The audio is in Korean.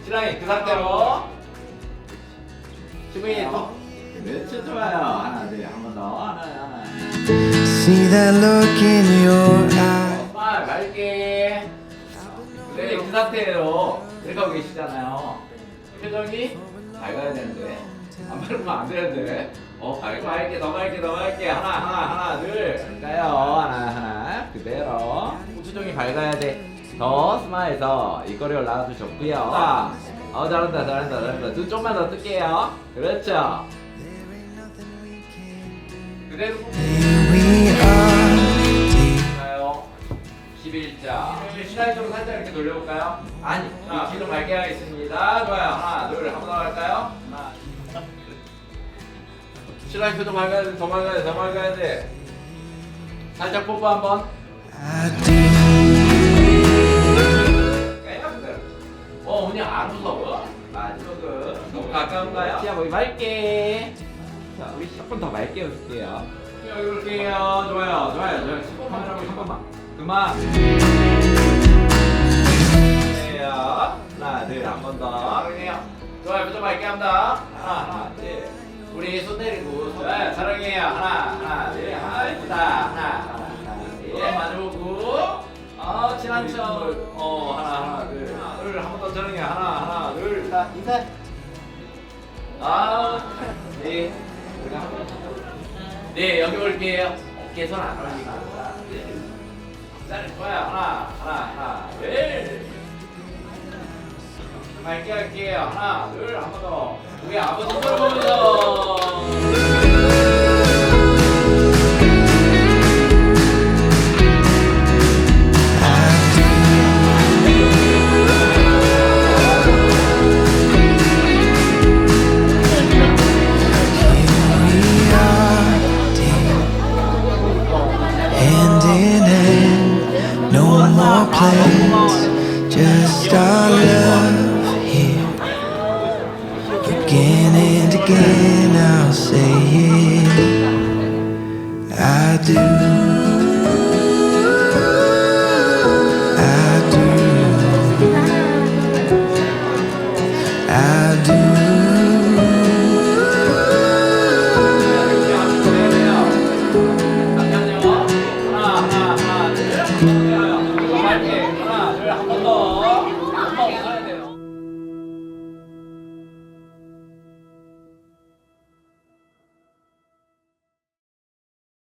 신랑이 그 상태로 지금이 또 그렇죠 좋아요. 하나 둘 한 번 더 하나 See that look in your eye. 정말 맑게 그래 그 상태로 이렇게 하고 계시잖아요. 표정이 밝아야 되는데 안 밝으면 안 되는데 맑게 더 맑게 하나 둘 그럴까요? 하나 그대로 표정이 밝아야 돼더 스마일 더 입꼬리 올라가주셨고요. 자, 잘한다 눈 좀만 더 뜰게요. 그렇죠 그대로 Here we are. 볼까요? 11자 신랑이 좀 살짝 이렇게 돌려볼까요? 아니 자, 귀 좀 밝게 하겠습니다. 좋아요. 하나 둘 한 번 더 할까요? 하나 신랑이 표정 밝아야 돼. 더 밝아야 돼. 살짝 뽀뽀 한번 I do. 그냥 안 무서워? 마지막은 너무 가까운가요? 자 우리 맑게 자 우리 10분 더 맑게 웃을게요. 여기 볼게요. 좋아요 10분만 하라고 10분만 그만 하나 둘 한 번 더 사랑해요. 좋아요 표정 맑게 합니다. 하나 둘 우리 손 내리고 좋아요 사랑해요. 하나 둘 이쁘다 하나 둘 마주보고 친한 척 하나 둘 한 번 더 사랑해요. 하나 둘 자 인사 네 네 여기 올게요. 어깨 손 안 올리고 자 좋아요. 하나 둘 맑게 할게요. 하나 둘 한 번 더 우리 아버지 보면서 Hand in hand, no more plans, just our love here. Again and again, I'll say it. I do. I do. I do.